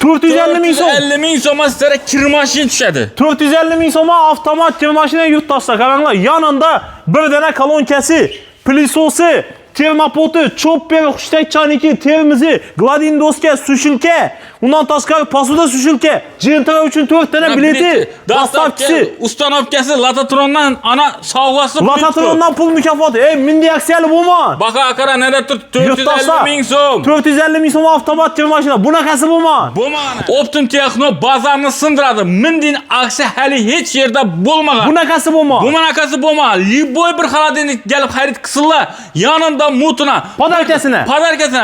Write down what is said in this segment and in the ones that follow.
450 ming so'm. 450 ming so'mga sizlarga kir mashin tushadi. 450 ming so'mga avtomat kir mashina yurtdoshlar. Qaranglar, yonida bir dana kolonkasi, pilisosi, termopoti, chopper, xushtak chaniki, termizi, gladin doska, sushilka, undan tashqari posuda sushilka, jentra uchun 4 dana bileti, dastavchisi, ustanovkasi, Latatrondan ana sovg'asi. Latatrondan pul mukofoti. Ey, mindi aksiyali bo'lma. Baqa aqara nada 450 ming so'm. 450 ming so'm avtomat kir mashina. Bunaqasi bo'lma. Bo'lmagan. Optim Texno bozorni sindiradi. Mindin aksiya hali hech yerda bo'lmagan. Bunaqasi bo'lma. Bunaqasi bo'lmagan. Liboy bir xaladini gelib xarid qilsinlar. Yonimda mutuna, podarkasini,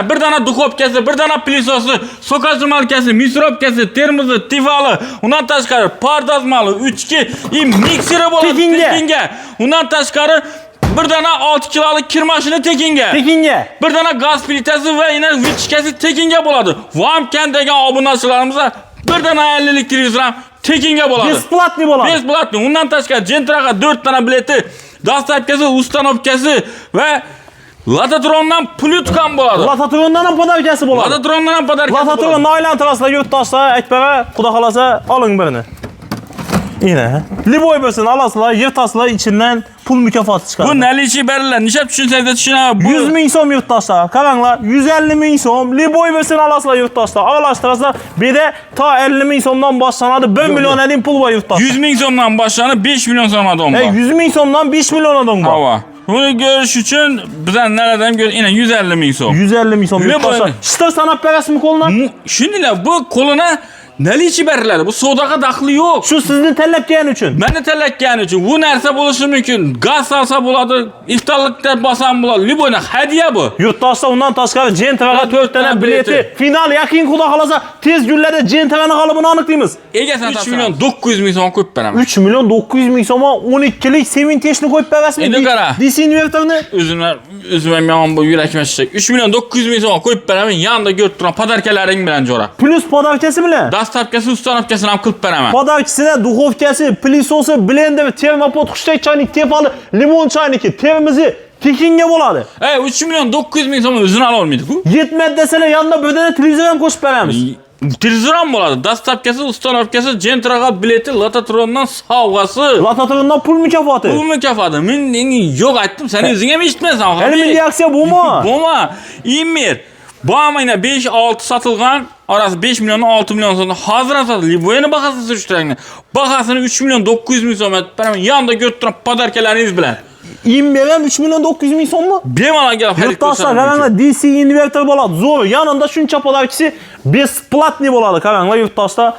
bir dana duxovkasi, bir dana pilisosi, sokajmalkasi, misrovkasi, termozi, tifali, undan tashqari pardazmali, 3 mikseri bo'ladi tekinga. Undan tashqari bir dana 6 kilolik kir mashina tekinga. Bir dana gaz plitasi va yana vichkasi tekinga bo'ladi. Vamkan degan obunachilarimizga bir dana 50 lik televizor ham tekinga bo'ladi. Besplatni bo'ladi. Besplatni. Undan tashqari Jentraga 4 dana bileti, dastavkasi, ustanovkasi va Latatrondan plyutkam bo'ladi. Latatrondan ham podarkasi bo'ladi. Latatrondan ham podarkasi bo'ladi. Latatron aylantirasizlar, yurtdoshlar, aytbara, xudo xolasa oling birini. Ina, liboy bo'lsin, olasizlar, yirtasizlar, ichidan pul mukofoti chiqadi. Bu nalichi beriladi. Nishab tushunsangiz tushunadi. 100 ming so'm yurtdoshlar. Qaranglar, 150 ming so'm liboy bo'lsin, olasizlar yurtdoshlar. Aralashtirasizlar, beda ta 50 ming so'mdan boshlanadi, 1 million adin pul bor yurtdoshlar. 100 ming so'mdan boshlanib 5 million so'm adon bor. 100 ming so'mdan 5 million adon bor. Hava. Buni ko'rish uchun bizdan naradan ko'r, ina 150 ming so'm. 150 ming so'm yurtdoshlar. Shtir sanab berasizmi qo'ldan? Shuninglar, bu qo'lina nalichi beriladi. Bu savdoga daxli yo'q. Shu sizni tanlabgani uchun. Meni tanlagani uchun. Bu narsa bo'lishi mumkin. Gaz salsa bo'ladi, iftorlikda bosam bo'ladi. Liboyna hadiya bu. Yurtdoshlar undan tashqari Jentraga 4 dana bileti. Final yaqin xudo xolasa tez kunlarda Jentrani g'olibini aniqlaymiz. Egasini 3 million 900 ming so'm qo'yib beraman. 3 million 900 ming so'm 12 lik sementeshni qo'yib berasizmi? Endi qara. Disinvertorni o'zimga men bu yurakmashsak 3 million 900 ming so'm qo'yib beraman. Yanında ko'rib turgan podarkalaring bilan jo'ra. Plus podarkasi bilan. Dastavkasi, ustanovkasini ham qilib beraman. Podarkasida duxovkasi, pilisosi, blender, termopot, xushtak chaynik, tefali, limon chayniki, termizi tekinga bo'ladi. 3 million 900 ming so'm o'zini ola olmaydi-ku. Yetmadi desalar yanında bir dana televizor ham qo'shib beramiz. Televizor ham bo'ladi. Dastavkasi, ustanovkasi, Jentraga bileti, Latatrondan sovg'asi. Latatrondan pul mukofoti. Pul mukofoti. Men yo'q aytdim, sen o'zing ham eshitmaysan. Milliy aksiya bo'lma. Bo'lma. Imir. Bu amina 5-6 satilgan, orası 5 milyon 6 milyon so'mda hozir sotadi. Liboyni bahasini surishtiranglar. Bahasini 3 milyon 900 ming so'm etib beraman. Yanında ko'rib turib podarkalaringiz bilan. Imir ham 3 milyon 900 ming so'mmi? Bemalol kelib xarid qilsangiz. Qaranglar, DC invertor bo'ladi. Zo'r. Yanında shuncha podarkasi besplatni bo'ladi. Qaranglar yurtdoshlar.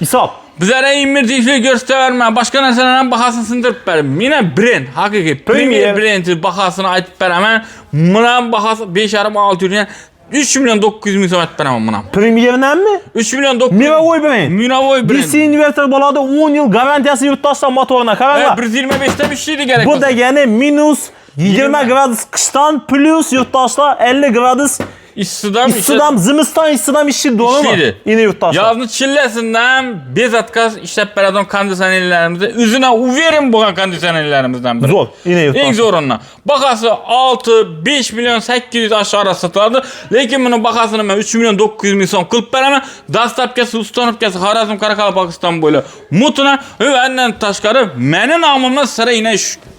Hisob. Bizlara Imir deyishni ko'rsataverma. Boshqa narsalarning bahasini sindirib beraman. Mena brend, haqiqiy Premier brend bahasini aytib beraman. Buning bahasi 5,5-6 yurgan 3 milyon 900 ming so'm aytib beraman buni. Premierdanmi? 3 milyon 900. Mirovoy brend. Mirovoy brend. DC invertor bo'ladi, 10 yil garantiyasi yurtdoshlar motorina. Qaranglar. 125 ta ishlaydi kerak. Bu degani minus 20 gradus qishdan plus yurtdoshlar 50 gradus issidan zimiston issidan ishlaydi, to'g'rimi? Ini yurtdoshlar. Yozni chillasidan bezatkaz ishlab beradigan konditsionerlarimiz o'zina uverin bo'lgan konditsionerlarimizdan biri. Zo'r, ini yurtdoshlar. Eng zo'ridan. Bahasi 6-5 million 800 aşağı sotiladi, lekin buni bahasini men 3 million 900 ming so'm qilib beraman. Dastavkasi, ustanovkasi Xorazm, Qoraqalpog'iston bo'ylab mutuna va undan tashqari meni nomimdan sira ina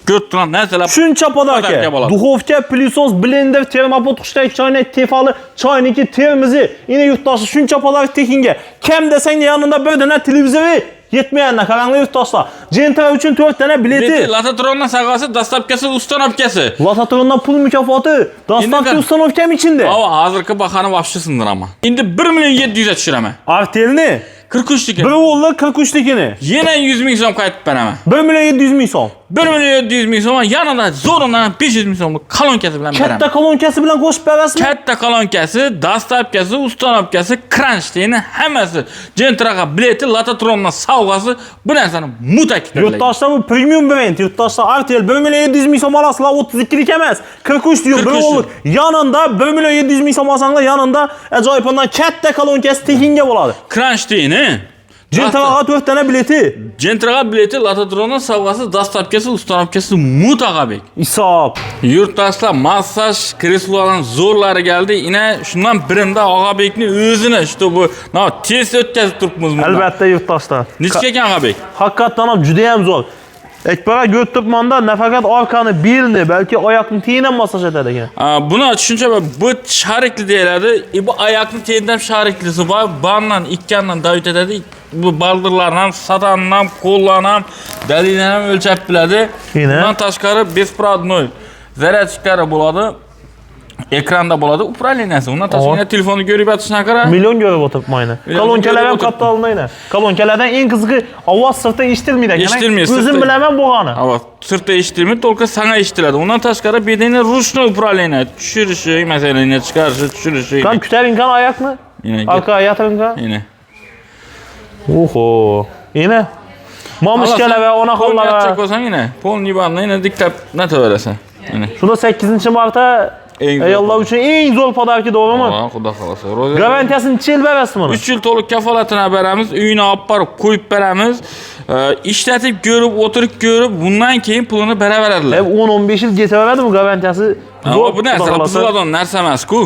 ko'rib turgan narsalar. Shuncha podarka. Duxovka, pilisos, blender, termopot, xushtak chaynak, tefali, chayniki, termizi, ini yurtdoshlar shuncha podarka tekinga. Kam desang yanında bir dana televizori yetmayanda qaranglar yurtdoshlar. Jentra uchun 4 dana bileti. Latatrondan sag'asi, dastavkasi, ustanovkasi. Latatrondan pul mukofoti, dastavka ustanovkam ichinde. Hozirgi bahani vobshe sindiraman. Endi 1 million 700 ga tushiraman. Artelni 43 likini. 1 voltli 43 likini. Yana 100 ming so'm qaytib beraman. 1 million 700 ming so'm. 1 million 700 ming so'm, yanada zo'ridan 500 ming so'mlik kolonkasi bilan beraman. Katta kolonkasi bilan qo'shib berasizmi? Katta kolonkasi, dastavkasi, ustanovkasi, kranштейni hammasi, Jentraga bileti, Latatrondan sovg'asi, bu narsani mutakidlaydi. Yurtdoshlar bu premium brend. Yurtdoshlar Artel 1 million 700 ming so'm olasizlar, 32 lik emas. 43 diyor 1 voltlik. Yanında 1 million 700 ming so'm olsanglar, yanında ajoyib ondan katta kolonkasi tekinga bo'ladi. Kranштейni Gentraga 4 dana bileti. Gentraga bileti, Lotodronun savg'asi, dastavkasi, ustanovkasi mutaqabik. Hisob. Yurtdoshlar massaj kreslolarining zo'rlari keldi. Ina shundan birimda Og'abekni o'zini işte bu test o'tkazib turibmiz bunda. Albatta yurtdoshlar. Nechta ekan Og'abek? Haqiqatan ham juda ham zo'r. Ekbara go'ttirmanda nafaqat orqani, belni, balki oyoqni tiyini ham massaj etadi ekan. Buni tushuncha bu sharikli deyiladi. Bu oyoqni tiyindan shariklisi bor. Bandan, ikkandan davit etadi. Bu baldırlarni ham, satanni ham, qo'llarni ham, dalilni ham o'lchab biladi. Bundan tashqari besprodnoy zaryadchiklari bo'ladi. Ekranda bo'ladi, upravleniyasi. Undan tashqari telefonni ko'rib yotishdan ko'ra million ko'rib o'tiribmaydi. Kolonkalar ham katta olmaydi. Kolonkalardan eng qizig'i ovoz sirtdan eshitilmaydi ekan. O'zim bilaman bo'lgani. Ovoz sirtdan eshitilmaydi, только sana eshitiladi. Undan tashqari bedeni ruchnoy upravleniya, tushirishi, masalan, chiqarishi, tushirishi. Qan kutaringan oyoqni? Orqa yatiringan? Yine. Oho. Yine. Momishkalar va onaxonlar. Qo'lga qo'ysang yine. Polni bandni yine dikkat nataverasan. Yine. Shunda 8-marta ayollar uchun eng zo'r podarki to'g'rimi? Xudo xolasa. Garantiyasini necha yil berasizmi? 3 yil to'liq kafolatini beramiz, uyini olib borib qo'yib beramiz. Ishlatib ko'rib, o'tirib ko'rib, bundan keyin pulini beraveradilar. 10-15 yil ketaveradimi garantiyasi? Zo'r bu narsa buziladigan narsa emas-ku.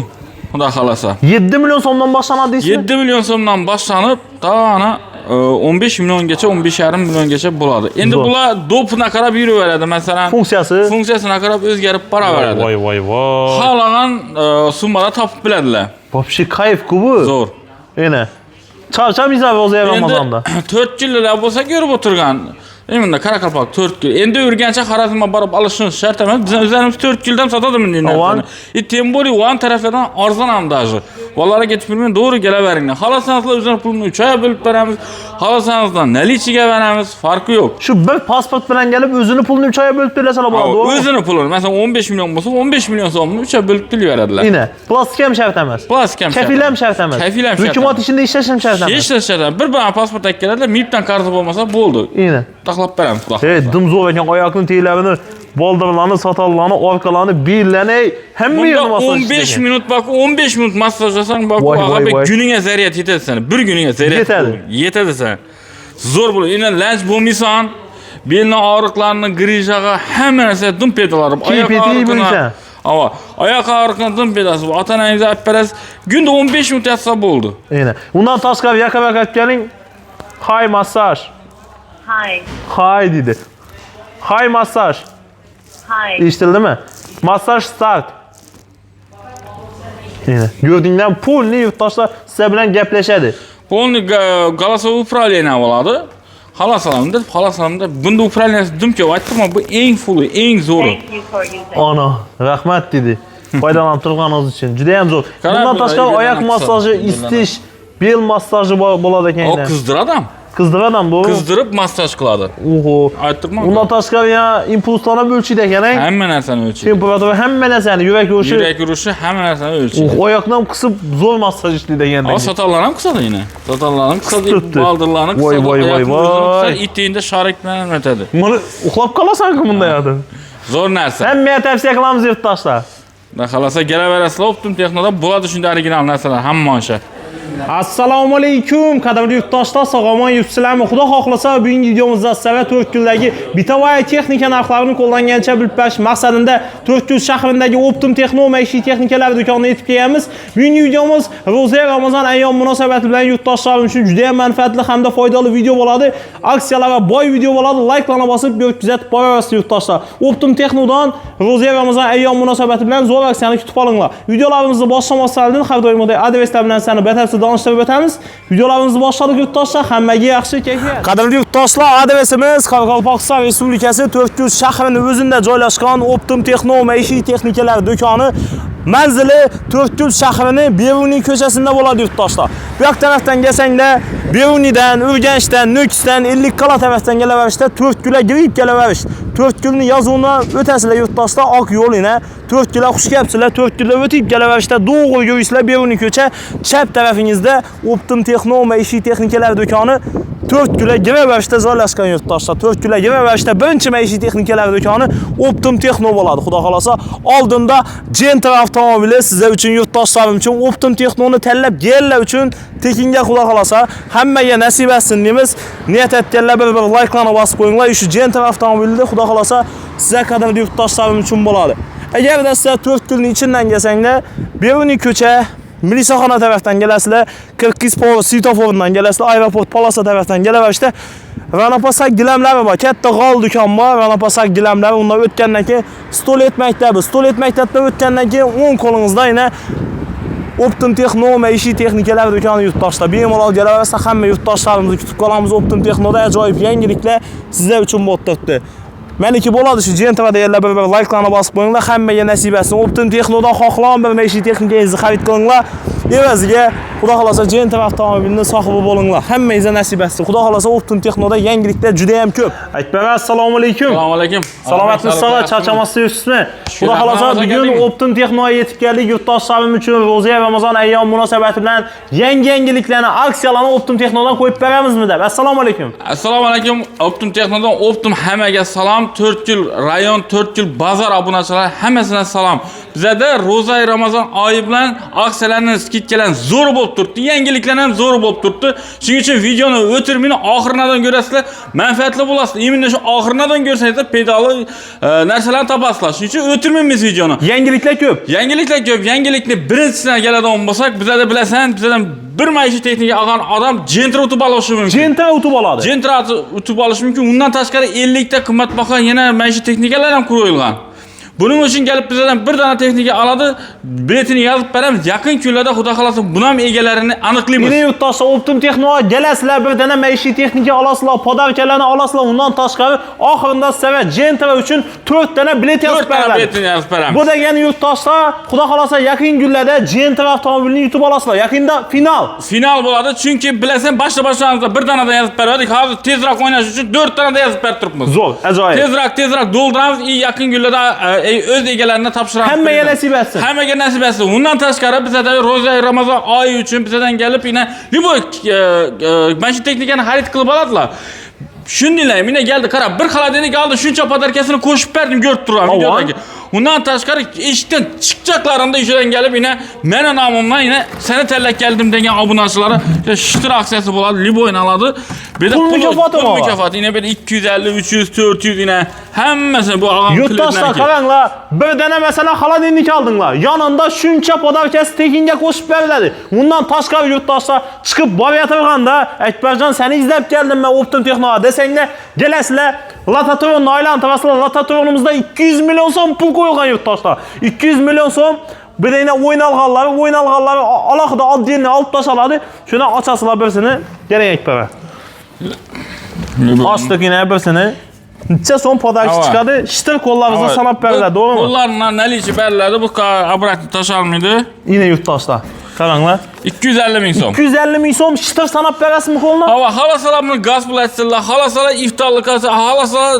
Xudo xolasa. 7 million so'mdan boshlanadi deysizmi? 7 million so'mdan boshlanib, ana 15 milliongacha, 15,5 milliongacha bo'ladi. Endi bular dopuna qarab yuraveradi, masalan. Funksiyasini qarab o'zgarib boraveradi. Voy. Xohlagan summada topib biladilar. Вообще kayf-ku bu. Zo'r. Yana. Charchamaysan o'zi Ramazonda. 4 yillar bo'lsa ko'rib o'tirgan. Endi Qoraqalpoq 4 yil. Endi Urgancha Xorazmga borib olishimiz shart emas. Biz o'zimiz 4 yildan sotadimi endi. Tем более uan taraflardan arzon ham даже. Vallahi ketib bilmay to'g'ri kelaveringlar. Xolasanizlar o'zini pulni 3 oy bo'lib beramiz. Xolasanizlar nalichiga beramiz, farqi yo'q. Shu bir pasport bilan kelib o'zini pulni 3 oy bo'lib berasalar bo'ladi. O'zini pulini, masalan 15 million bo'lsa, 15 million so'mni 3 oy bo'lib beraveradilar. Ina, plastik ham shart emas. Plastik ham shart. Kafil ham shart emas. Hukumat ishida ishlash ham shart emas. Ishlash shart emas. Bir bana pasport olib keladilar, MIPdan qarzi bo'lmasa bo'ldi. Ina. Taxlab beramiz. Dim zo'r ekan oyoqni tiylarini, boldirlarni, satallarni, orqalarini, bellarni hamma yerni massaj. 15 minut bak, 15 minut massajlasang bak, Og'abek kuniga zaryad yetadi sana. Bir kuniga zaryad yetadi sana. Zo'r bo'ladi. Endi lanch bo'lmaysan, belni og'riqlarini, grijaga hamma narsa dim pedalari, oyoq og'riqini. Oyoq og'riqini dim pedasi. Ota-onangizni olib berasiz. Kunda 15 minut yatsa bo'ldi. Ina. Undan tashqari yaqinroq aytganing, hay massaj. Hay dedi. Hay massaj. Eshitildimi? Massaj start. Yine. Gördüğünden polni yurtdoshlar sizlar bilan gaplashadi. Polni голосовой управление bo'ladi. Xalasalamda bunda upravleniyasi dim ko'p aytdim, bu eng fulli, eng zo'ri. Ana, rahmat dedi. Foydalanib turganingiz uchun. Juda ham zo'r. Bundan tashqari oyoq massaji, istish, bel massaji bo'ladi ekan. O qizdiradi ham. Qizdiradi, bu. Qizdirib massaj qiladi. Oho. Aytdim. Undan tashqari ya impulslarni o'lchaydi ekan. Hamma narsani o'lchaydi. Temperatura hamma narsani, yurak urishi hamma narsani o'lchaydi. Oyoqdan qisib zo'r massaj ishlaydi ekan. Satallar ham qisadi yine. Satallar ham qisadi, baldırlarni qisadi. Voy. Itingda sharik bilan o'tadi. Buni uxlab qolasan-ku bunda yo'qda. Zo'r narsa. Hammaga tavsiya qilamiz yurtdoshlar. Xalasa kelaverasizlar, Optum Texnoda bo'ladi shunday original narsalar hamma o'sha. Assalomu alaykum, qadrli yurtdoshlar, sog'omon yuribsizlarmi? Xudo xohlasa, bugungi videomizda sizlarga 4 kundagi Bitavoy texnika narxlarini qo'llangancha bilib berish maqsadida 4 kun shahridagi Optum Texno maishiy texnikalar do'konini yetib kelamiz. Bugungi videomiz Ro'za Ramazon ayyom munosabati bilan yurtdoshlarim uchun juda ham manfaatli hamda foydali video bo'ladi. Aksiyalarga boy video bo'ladi. Like'larni bosib, kuzatib borasiz yurtdoshlar. Optum Texnodan Ro'za Ramazon ayyom munosabati bilan zo'r aksiyani kutib olinglar. Videolarimizni boshlamasdan oldin har doimgidek adreslar bilan sizlarni batafsil danıştirib o'tamiz. Videolarimizni boshladik yurtdoshlar. Hammaga yaxshi kayfiyat. Qadrli yurtdoshlar, adresimiz Qoraqalpog'iston Respublikasi To'rtko'z shahrining o'zida joylashgan Optum Texno maishiy texnikalar do'koni. Manzili To'rtko'z shahrining Beruniy ko'chasida bo'ladi yurtdoshlar. Bu yoq tarafdan kelsanglar, Beruniydan, Urganchdan, Nukusdan, Ellikqal'a tarafdan kelaverishda To'rtko'ga kirib kelaverish. To'rtko'ning yozuvini o'tasizlar yurtdoshlar, oq yo'lini. To'rtko'ga xush kelibsizlar, To'rtko'ga o'tib kelaverishda to'g'ri yurishlar Beruniy ko'cha, chap tarafingizda Optum Texno maishiy texnikalar do'koni. 4 kilo giraverishda joylashgan yurtdoshlar. 4 kilo giraverishda birinchi maishiy texnikalar do'koni Optum Texno bo'ladi. Xudo xolasa, oldinda Gentra avtomobili sizlar uchun yurtdoshlarim uchun Optum Texnoni tanlab kelganlar uchun tekinga xudo xolasa hammaga nasib etsin deymiz. Niyat etganlar bir like'larni bosib qo'yinglar. Shu Gentra avtomobilni xudo xolasa sizga qadrli yurtdoshlarim uchun bo'ladi. Agarda sizlar 4 kunning ichidan kelsanglar, Beruniy ko'cha Milisaxona tarafdan kelasizlar, Kirgiz Power Svetofordan kelasizlar, aeroport Palasa tarafdan kelaverishda Ranapasak gilamlari bor. Katta g'ol do'kon bor, Ranapasak gilamlari. Undan o'tgandan keyin Stolet maktabi, Stolet maktabdan o'tgandan keyin 10 qo'lingizda yana Optim Texno maishiy texnikalar do'koni yurtdoshlar. Bemalol kelaversa hamma yurtdoshlarimizni kutib qolamiz. Optim Texnoda ajoyib yangiliklar sizlar uchun bo'lib turibdi. Meniki bo'ladi shu Gentra deganlar bir like'larni bosib qo'yinglar, hammaga nasib etsin. Optim Texnodan xohlagan bir maishiy texnikangizni xarid qilinglar. Evaziga xudo xolasa Gentra avtomobilining sohibi bo'linglar. Hammangizga nasib etsin. Xudo xolasa Optim Texnoda yangiliklar juda ham ko'p. Akbar, assalomu alaykum. Assalomu alaykum. Salomatmisizlar, charchamasizmi? Xudo xolasa bugun Optim Texnoga yetib keldik. Yurtdoshlarim uchun Ro'za Ramazon ayyom munosabati bilan yangiliklarni, aksiyalarni Optim Texnodan qo'yib beramizmi deb. Assalomu alaykum. Assalomu alaykum. Optim Texnodan Optim hammaga salom. 4 yil rayon, 4 yil bozor obunachilar hammasiga salom. Bizda Ro'za Ramazon oyi bilan aksiyalarning skidkalarni zo'r bo'lib turibdi. Yangiliklar ham zo'r bo'lib turibdi. Shuning uchun videoni o'tirmini oxiridan ko'rasizlar, manfaatli bo'lasizlar. Imminni shu oxiridan ko'rsangizlar, pedali narsalarni topasizlar. Shuning uchun o'tirmaymiz videoni. Yangiliklar ko'p. Yangiliklar ko'p. Yangilikni birinchisidan keladigan bo'lsak, bizda bilasan, bizdan bir maishiy texnika olgan odam Gentra utib olishi mumkin. Gentra utib oladi. Gentra utib olishi mumkin. Undan tashqari 50 ta qimmatbaho yana maishiy texnikalar ham qo'yilgan. Buning uchun kelib bizdan bir dona texnika oladi, biletini yozib beramiz. Yaqin kunlarda xudo xolasa buni ham egalarini aniqlaymiz. Meni yurtdoshlar Optim Texnoga kelasizlar, bir dona maishiy texnika olasizlar, podarkalarni olasizlar. Undan tashqari oxirida sizga Gentra uchun 4 dona bilet yozib beriladi. Biletini yozib beramiz. Bu degani yurtdoshlar, xudo xolasa yaqin kunlarda Gentra avtomobilini yutib olasizlar. Yaqinda final bo'ladi, chunki bilasan, boshlamizda bir donadan yozib berdik. Hozir tezroq o'ynash uchun 4 donadan yozib berib turibmiz. Zo'r, ajoyib. Tezroq dolduramiz, yaqin kunlarda o'z egalarini topshiramiz. Hammaga nasib etsin. Hammaga nasib etsin. Undan tashqari bizda Ro'za Ramazon oyi uchun bizdan kelib yana liboy maishiy texnikani xarid qilib oladilar. Shundaylar, meni keldi, qarab, bir xaladenik oldi, shuncha podarkasini qo'shib berdim, ko'rib turaman videodagi. Undan tashqari eshikdan chiqchaklarimda ishidan kelib, yana meni nomimdan yana seni tanlab keldim degan obunachilari ishtirok aksiyasi bo'ladi, liboyni oladi. Pul mukofoti bor. Mukofoti yana bir 250, 300, 400 yana hammasi bu olgan. Yurtdoshlar qaranglar, bir dana masalan xaladenik oldinglar. Yonida shuncha podarkasi tekinga qo'shib beriladi. Undan tashqari yurtdoshlar chiqib boryotganda, Akbarjon seni izlab keldim men Optim Texnoga desanglar, kelasizlar. Latatorni aylantirasizlar. Latatornimizda 200 million so'm pul qo'yilgan yurtdoshlar. 200 million so'm birayna o'ynalganlari alohida oddiy olib tashladi. Shuni ochasizlar birsini, kerak Akbar. Ostagina birsini necha so'm podarka chiqadi? Shtir qo'llaringizni sanab beriladi, to'g'rimi? Qo'llardan nalichi beriladi, bu obratni tashalmaydi. Yine yurtdoshlar. Qaranglar. 250 ming so'm. 250 ming so'm shtir sanab berasizmi qo'lni? Hava xalasalar buni gaz bilasizlar, xalasalar iftorlik qilsa, xalasalar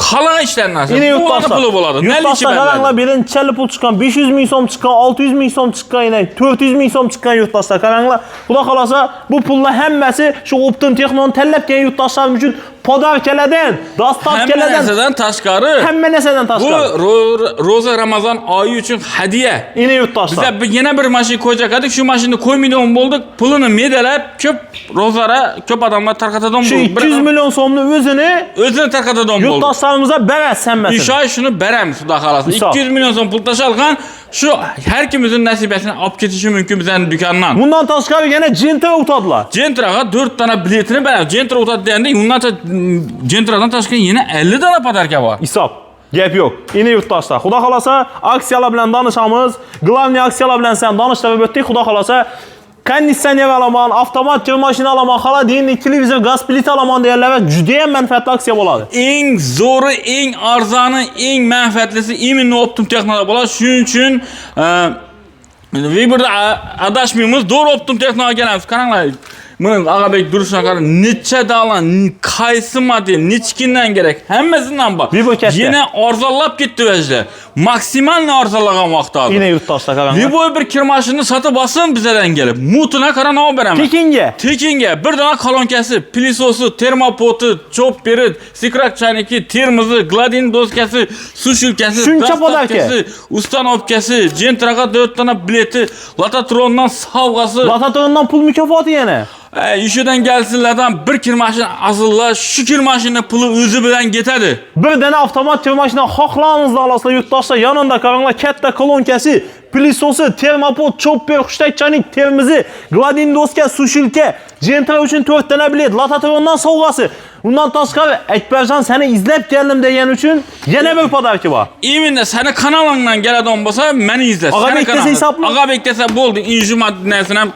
xalaga ishlanadi. Yine yurtdoshlar puli bo'ladi. Yurtdoshlar qaranglar, birinchi pul chiqqan, 500 ming so'm chiqqan, 600 ming so'm chiqqan, yana 400 ming so'm chiqqan yurtdoshlar. Qaranglar, xudo xolasa bu pullar hammasi shu Optim Texno'ni tanlab kelgan yurtdoshlar uchun podarkalardan, dastavkalardan tashqari, hamma narsadan tashqari. Bu Ro'za Ramazon oyi uchun hadiya. Yine yurtdoshlar. Biz yana bir mashina qo'yacakdik, shu mashinani qo'ymaydigan bo'ldik. Pulini medalab ko'p ro'zara, ko'p odamlar tarqatadigan bo'ldi. Shu 200 million so'mni o'zini tarqatadigan bo'ldi. Yurtdoshlarimizga berasiz hammasini. Ishoy shuni beramiz, xudo xolasa. 200 million so'm pul tashalgan, shu har kimizning nasibasini olib ketishi mumkin bizning do'kondan. Bundan tashqari yana Gentra o'tadilar. Gentraga 4 dona biletini beramiz. Gentra o'tadi deganda, undan Gentradan tashqari yana 50 dona podarka bor. Hisob. Gap yo'q. Yine yurtdoshlar. Xudo xolasa aksiyalar bilan donishamiz. Glavniy aksiyalar bilan ham donishtirib o'tdik. Xudo xolasa konditsioner olaman, avtomat kir mashina olaman, xolodilnik, televizor, gaz plita olaman deganlar juda ham manfaatli aksiya bo'ladi. Eng zo'ri, eng arzoni, eng manfaatlisi imminni Optim Texnoda bo'ladi. Shuning uchun Viberda adashmaymiz, to'g'ri Optim Texnoga kelamiz. Qaranglar, Bunun Ağabey duruşuna qara neçə dalan, qaysı model, neçkindən gerek, həmməsindən bax. Viboketdə. Yenə arzallab getdi vəcdə. Maksimal arzalagan vaxtı Yine yurttaşlar qaranlar. Viboy bir kir maşını satıb basın bizədən gelib. Mutuna qara nə verəmə? Tekinge, bir dana kolonkası, pilisosu, termopotu, chopperi, sikrak çayniki, termizi, gladin doskası, su şülkesi, Şunça podarki. ustanovkası, jentraga 4 tane bileti, Latatrondan savgası. Latatrondan pul mükafatı yine. İşidən gəlsinlərdən bir kir maşını azırlar, şu kir maşının pulu özü bilen getədi. Bir dana avtomat tir maşını haqlarınızda alasınlar yurttaşlar. Yanında qaranlar katta kolonkası, pilisosu, termopot, chopper, xushtaychanik, termizi, gladin doska, sushilka, jentra üçün 4 tane bilet, Latatrondan savgası. Bundan tashqari Akbarjon seni izlep geldim degan üçün yana bir podarki var. İmində səni kanalından gələn bolsa məni izlə. Ağabey dese hesaplı. Ağabey dese boldu. İnji maddəsindən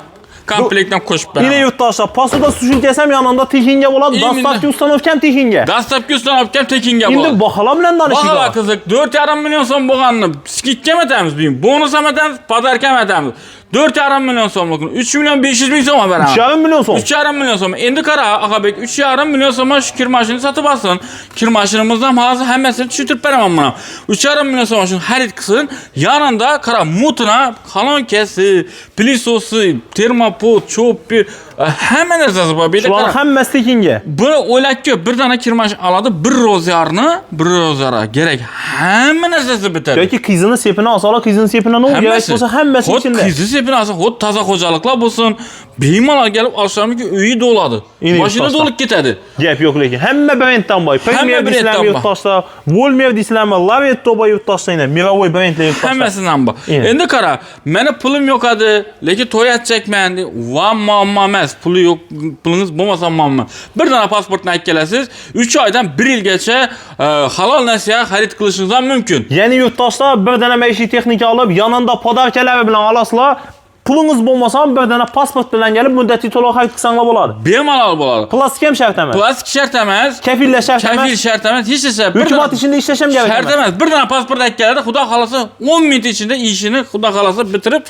komplektten koşup ben. Yine yurttaşlar. Pasoda sushil desem yanında tekinge болады. Dastavki ustanovkam tekinge. Dastavki ustanovkam tekinge болады. болады. Şimdi bakalım bilen danışıqlar. Bakalım kızık 4,5 milyon son boğanını skitke mi etemiz bugün? Bonus mu etemiz? Padarka mı etemiz? 4,5 milyon somluğunu 3 milyon 500 bin soma ben abi. 3,5 milyon som. 3,5 milyon soma. Endi kara Ağabey 3,5 milyon soma şu kir maşını satıp alsın. Kir maşınımızdan hazır hemmesini çütürüp veremem buna. 3,5 milyon soma şunu harit kısın. Yanında kara mutuna kalon kesi, plisosu, termopot, chopper hemen esası var. Bir de Şuan kara. hemmesi tekinge. Bunu oylak ki bir tane kir maşını aladı. Bir rozyara gerek hemen esası biter. Peki kızını sepine alsalar kızının sepine ne olur? Gerek olsa hemmesi Hot içinde. kızı sepine alsa hot taza kocalıklar bulsun. Beymalar gelip akşamı ki üyü doladı. Yine Başını yurttaşlar. dolup gitedi. Gep yok lekin. Hemme brendten boy. Premier brendten dislermi boy. yurttaşlar. Volmer dislermi. Lavetto boy yurttaşlar yine. Miravoy brendle yurttaşlar. Hemmesinden bak. Yine. Endi kara. Mene pulum yok adı. Lekin toy atacak mendi. Van mamamez. Pulu yok. Pulunuz bulmasa mamma. Bir tane pasportuna gelesiz. 3 aydan 1 yıl geçe halal nəsiyə xarid qilishingizdan mümkün. Yani yurttaşlar bir tane meşi texnika alıp yanında podarkeler bilen alasılar. Pulunuz bulmasa bir tane pasport bilen gelip müddeti tolu xarid qilsanglar bo'ladi. Bemalol bo'ladi. Plastik hem şart emas. Plastik şart emas. Kefille şart emas. Kefil şart emas. Hiç ise Hükümet içinde işleşem gerek şart emas. emas. Bir tane pasport ekkelerde Xudo xolasa 10 minut içinde işini Xudo xolasa bitirip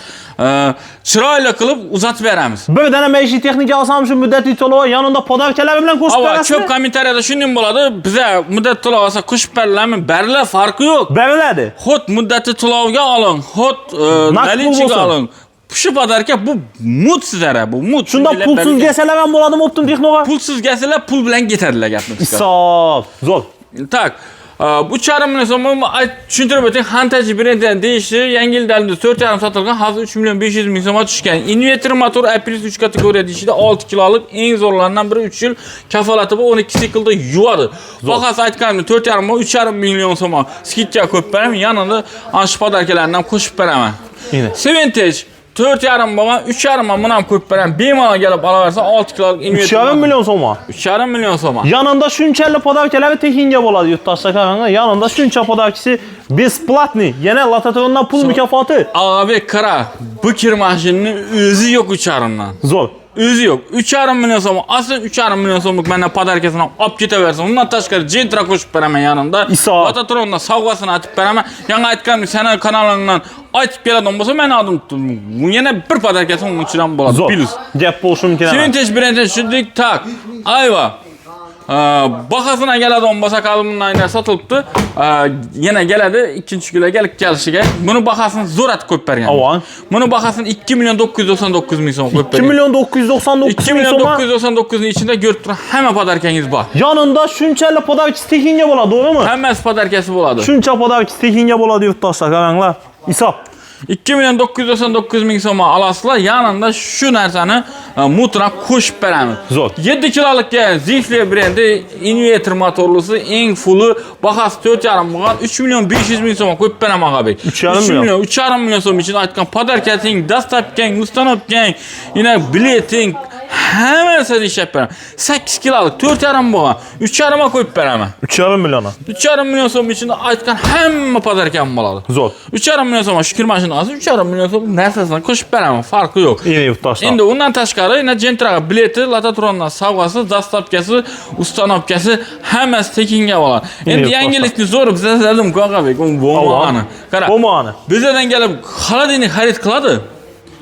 chiroyli qilib uzatib beramiz. Bir tane meşi texnika alsam şu müddeti tolu yanında podarkeler bilen koşup Ava berasizmi? ko'p kommentariyada shunday bo'ladi. Biza muddat to'lov olsa qo'shib berilami? Barilar farqi yo'q. Beriladi. Xot muddati to'lovga oling, xot nalichiga bo'lsin. oling. Şu padarka bu mut sizlere bu mut. Shunda pulsiz gelseler ben boladim optim texnoga. Pulsiz gelseler pul bilan ketadilar gapni. İsaf. Zor. Tak. Bu 3,5 milyon so'm tushuntirib o'ting. Hantachi brenddan deyishdi. Yangi yilda 4,5 sotilgan, hozir 3 milyon 500 ming so'mga tushgan. Inverter motor Aprilis 3 kategoriya deyishdi. 6 kiloluk eng zo'rlaridan biri 3 yil kafolati bor. 12 siklda yuvadi. Bahasi aytganimda 4,5 milyon so'm skidga ko'p beraman. Yanında anshi podarkalardan qo'shib beraman. Yine. Sevintage 4,5 bo'lgan, 3,5 bundan ko'p beraman. Bemalol kelib olaversa 6 kiloluk inverter. 3,5 milyon soma. 3,5 milyon so'm. Yanında shunchalik podarkalar tekinga bo'ladi yurttaşlar qaranglar. Yanında shuncha podarkisi besplatniy. Yana Latatrondan pul mukofoti. Abi kara bu kir maşininin özü yok 3,5'dan. Zor. Özü yok. 3,5 milyon so'm. Asıl 3,5 milyon so'mluk menden podarkasini olib ketaversin. Undan tashqari jentra qo'shib beraman yanında. İsa. Latatrondan savg'asini atib beraman. Yana aytganim sening kanalingdan aytib keladigan bo'lsa men oldim. Yana bir podarkasi uning ichidan bo'ladi. Zor. Plus. Gap bo'lishi mumkin emas. Sevintage brenddan shunday tak. Ayva. Bahasına geladigan bo'lsa qalimdan aynan sotilibdi. Yana keladi, ikkinchi kilo kelib kelishiga. Buni bahasini zo'r atib qo'yib bergan. Avan. Buni bahasini 2 milyon 999 ming so'm qo'yib 2 bergan. milyon 999 2 ming milyon soma. 999 ning ichida ko'rib turib hamma podarkangiz bor. Yanında shunchalik podarkisi tekinga bo'ladi, to'g'rimi? Hammasi podarkasi bo'ladi. Shuncha podarkisi tekinga bo'ladi yurttaşlar qaranglar. Hisob. 2 milyon 999 ming so'm olasizlar. Yanında shu narsani mutuna qo'shib beramiz. Zo'r. 7 kilolukka Zifle brendi inverter motorlusi eng fulli bahasi 4,5 bo'lgan 3 milyon 500 ming so'm qo'yib beraman Ağabey. 3,5 milyon. 3,5 milyon so'm için aytgan podarkating, dastavkang, ustanovkang, yana bileting hammasini ishlab beraman. 8 kiloluk 4,5 bo'lgan 3,5 ga qo'yib beraman. 3,5 milyona. 3,5 milyon so'm ichida aytgan hamma podarkam bo'ladi. Zo'r. 3,5 milyon so'm shu kir mashinasi 3,5 milyon so'm narsasini qo'shib beraman, farqi yo'q. Yine yurttaşlar. Endi undan tashqari yana jentraga bileti, Latatrondan savg'asi, dastavkasi, ustanovkasi hammasi tekinga bo'ladi. Endi yangilikni zo'r bizda dedim Ağabey, bu bo'lmagani. Qara. Bo'lmagani. Bizdan kelib xolodilnik xarid qiladi.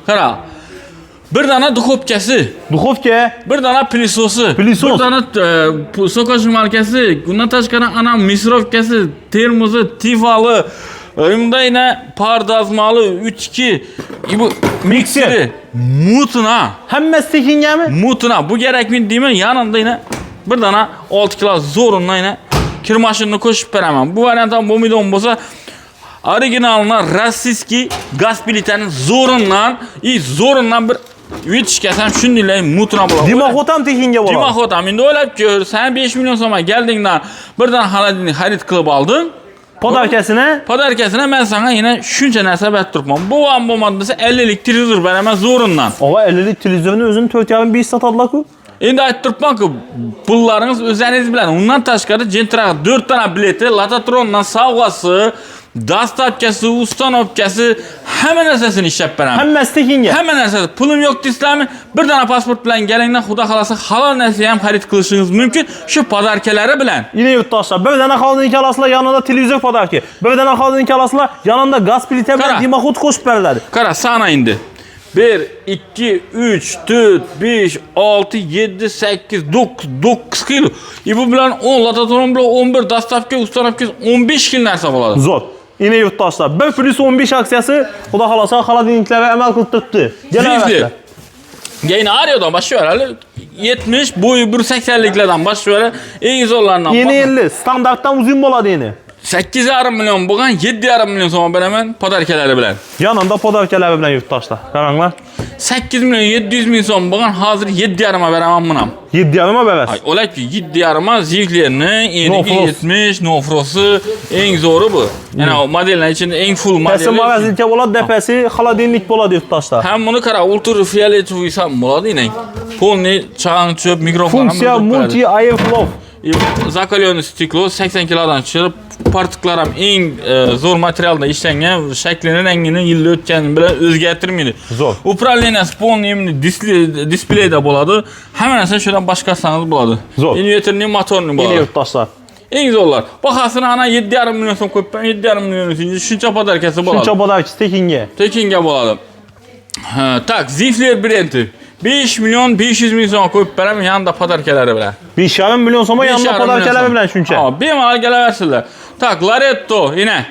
Qara. bir dana duxovkasi, Duxovka, bir dana pilisosi, Pilisos. bir dana sokash markasi, bundan tashqari ana misrovkasi, termozi, tifali, unda pardazmalı 3-2 bu mikseri, mutuna, hammasi tekingami? mutuna. Bu gerekmi deymi, yanında yine bir dana 6 kilo zorunla yine kir mashinini qo'shib beraman. Bu variantdan bo'lmaydigan bo'lsa, originalini rossiyskiy gaz plitani zorundan bir yetishkasam shunday mutuna bo'ladi. Dimoxot ham tekinga bo'ladi. Dimoxot ham endi o'ylab ko'r, sen 5 million so'mga keldingdan bir dana xolodilnik xarid qilib olding. Podarkasini men sana yine shuncha narsa berib turibman. Bu ham bo'lmadi desa 50 lik televizor beraman zorundan. Og'a 50 lik televizorni o'zini 4,5 sotadilar-ku. Endi aytib turibman-ku, pullaringiz o'zingiz bilan. Undan tashqari Gentraga 4 dana bileti, Latatrondan sovg'asi, dastavkasi, ustanovkasi, hamma narsasini ishlab beraman. Hammasi tekinga. Hamma narsasi. Pulim yo'q deysizlarmi? Bir dana pasport bilan kelingdan, xudo xolasa halol narsa ham xarid qilishingiz mumkin shu podarkalari bilan. Yine yurtdoshlar, bir dana xolodilnik alasizlar, yanında televizor podarki. Bir dana xolodilnik alasizlar, yanında gaz plita bilan dimoxot qo'shib beriladi. Qara, sana endi. 1, 2, 3, 4, 5, 6, 7, 8, 9 kilo. Bu bilan 10, Latatron bilan 11, dastavka, ustanovka 15 kilo narsa bo'ladi. Zo'r. Yine yurtdoshlar, 1+15 aksiyasi xudo xolasa xolodilniklarga amal qilib turibdi. Zifli. Yine arıyordan başlıyor. 70, boyu 1.80'liklerden başlıyor. En zorlarından. Yeni 50, standartdan uzun bo'ladi yine. 8,5 milyon bo'lgan 7,5 milyon so'm beraman podarkalari bilan. Yanında podarkalari bilan yurtdoshlar. Qaranglar. 8 milyon 700 ming so'm bo'lgan hozir 7,5 beraman buni ham. 7,5 berasiz. Ay, ola-ki 7,5 Ziflerni eniga 70 Nofrosi eng zo'ri bu. Yana modellar ichida eng full model. Pesi magazilka bo'ladi, depesi xolodilnik bo'ladi yurtdoshlar. Ham buni qara, ultraviolet ham bo'ladi yine. Polni chang chöp mikrofon ham. Funksiya multi airflow. Zakaliyon stiklo 80 kilodan chiqib, partiklar ham eng zo'r materialda ishlangan, shaklini, rangini yil o'tgani bilan o'zgartirmaydi. Zo'r. Upravleniyasi polniy displeyda bo'ladi. Hamma narsa shundan boshqarsangiz bo'ladi. Zo'r. Inverterli, motorli bo'ladi. Yine yurtdoshlar. Eng zo'rlar. Bahasini ana 7,5 million so'm qo'yib, 7,5 million uchun shuncha podarkasi bo'ladi. Shuncha podarkasi tekinga. Tekinga bo'ladi. Tak, Zifler brendi. 5 milyon 500 ming so'm qo'yib beraman yanında podarkalari bilan. 5,5 million so'm yanında podarkalari bilan shuncha. Ha, bemalol kelaversizlar. Tak, Laretto yine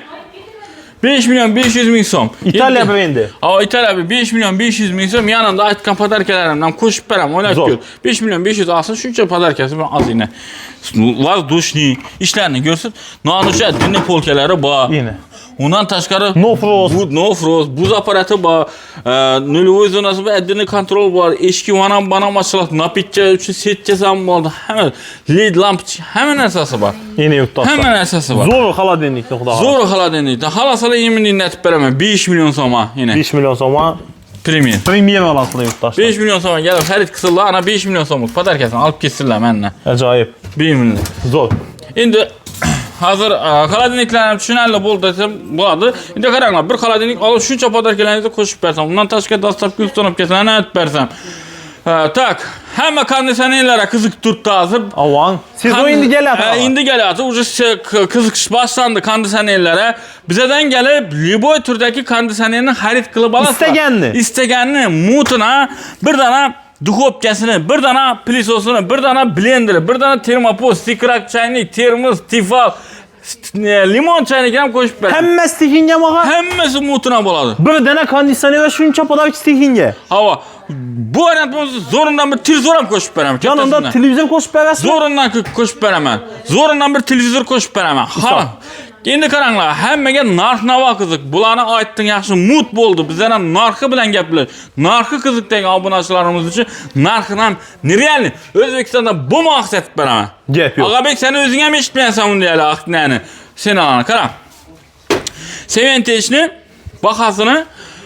5 milyon 500 ming so'm. İtalya brendi. Ha, İtalya 5 milyon 500 ming so'm yanında aytgan podarkalarimdan qo'shib beraman. O'ylab ko'r. 5 milyon 500 olsa shuncha podarkasi bilan az yine. Воздушный ishlarni ko'rsin. Nonushta dinni polkalari bor. Yine. Ondan tashqari No frost, buz aparatı bor, nolvoy zonasi bor, adini kontrol bor, eshik bana ochiladi, napitcha uchun setchasi ham bo'ldi. Hamma LED lampocha, hamma narsasi bor. Yine yurtdoshlar. Hamma narsasi bor. Zo'r xolodilnikni xudo xolasa. Zo'r xolodilnik. Xoloslar endi netib beraman 5 million so'mga yine. 5 million so'mga Premier. Premier olasizlar yurtdoshlar. 5 million so'mga kelib xarid qilsinlar, ana 5 million so'mlik podarkasini olib ketsinlar mendan. Ajoyib. Berildi. Zo'r. Endi hozir xolodilniklarni tushunarli bo'ldi desam bo'ladi. Endi qaranglar, bir xolodilnik olib shuncha podarkalarni qo'shib bersam, undan tashqari dastavka ustanobkasini aytib bersam. Tak, hamma konditsionerlarga qiziqib turibdi hozir. Avan, sezon endi kelyapti. Endi kelyapti, уже qiziqish boshlandi konditsionerlarga. Bizadan kelib, любой turdagi konditsionerni xarid qilib olasizlar. Istaganni mutuna, bir dana duxovkasini, bir dana plisosini, bir dana blenderi, bir dana termopos, tikrak chaynik, termos, tifal, limon chaynikni ham qo'shib beraman. Hammasi tekinga mo'g'a. Hammasi mutuna bo'ladi. Bir dana konditsioner va shuncha podarkasi tekinga. Havo. Bu variant bo'lsa zo'rindan bir televizor ham qo'shib beraman. Yanında televizor qo'shib berasiz? Zo'rindan qo'shib beraman. Zo'rindan bir televizor qo'shib beraman. Ha. Endi qaranglar, hammaga narx-navo qiziq. Bularni aytding, yaxshi mut bo'ldi. Bizlarning narxi bilan gaplar. Narxi qiziq degan obunachilarimiz uchun narxini ham nerealni O'zbekistonda bu maqsad beraman. Gap yo'q. Og'abek, sen o'zing ham eshitmaysan bunday aqtni. Sen ana qara. Seventechni bahasini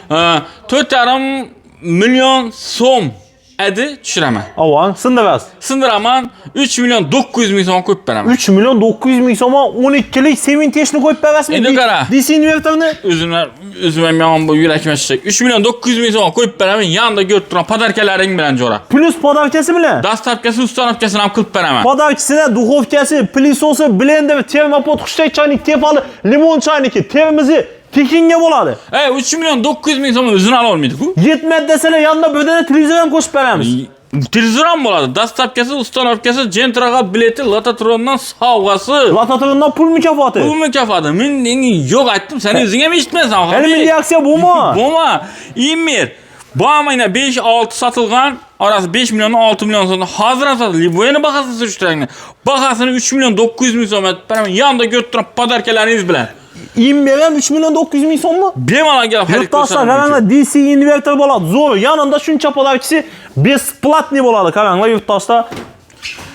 4,5 milyon so'm edi tushiraman. Avan, sindirasan. Sindiraman 3 milyon 900 ming so'm qo'yib beraman. 3 milyon 900 ming so'mga 12 lik Seventechni qo'yib berasizmi? Endi qara. DC invertorni O'zim ham bu yurakma shishak. 3 milyon 900 ming so'm qo'yib beraman. Yanında ko'rib turgan podarkalaring bilan jo'ra. Plus podarkasi bilan. Dastavkasi, ustanovkasini ham qilib beraman. Podarkasida duxovkasi, plisosi, blender, termopod, xushtak chaynik, tefali, limon chayniki, termizi, tekinga bo'ladi. 3 milyon 900 ming so'm o'zini ola olmaydi-ku. Yetmedi desalar yanında bir dana televizor ham qo'shib beramiz. Televizor ham bo'ladi. Dastavkasi, ustanovkasi, Gentraga bileti, Lotatrondan sovg'asi. Lotatrondan pul mukofoti. Pul mukofoti. Men yo'q aytdim, sen o'zing ham eshitmaysan. Hali milliy aksiya bo'lma. Bo'lma. Imer. Bu amina 5-6 satilgan, orası 5 milyon 6 milyon so'mda hozir ham sotiladi. Liboyani bahasini surishtiranglar. Bahasini 3 milyon 900 ming so'm etib beraman. Yanında ko'rib turib podarkalaringiz bilan. Imer ham 3 milyon 900 ming so'mmi? Bemalol kelib xarid qilsangiz. Qaranglar, DC invertor bo'ladi. Zo'r. Yanında shuncha podarkisi besplatniy bo'ladi. Qaranglar, yurtdoshlar.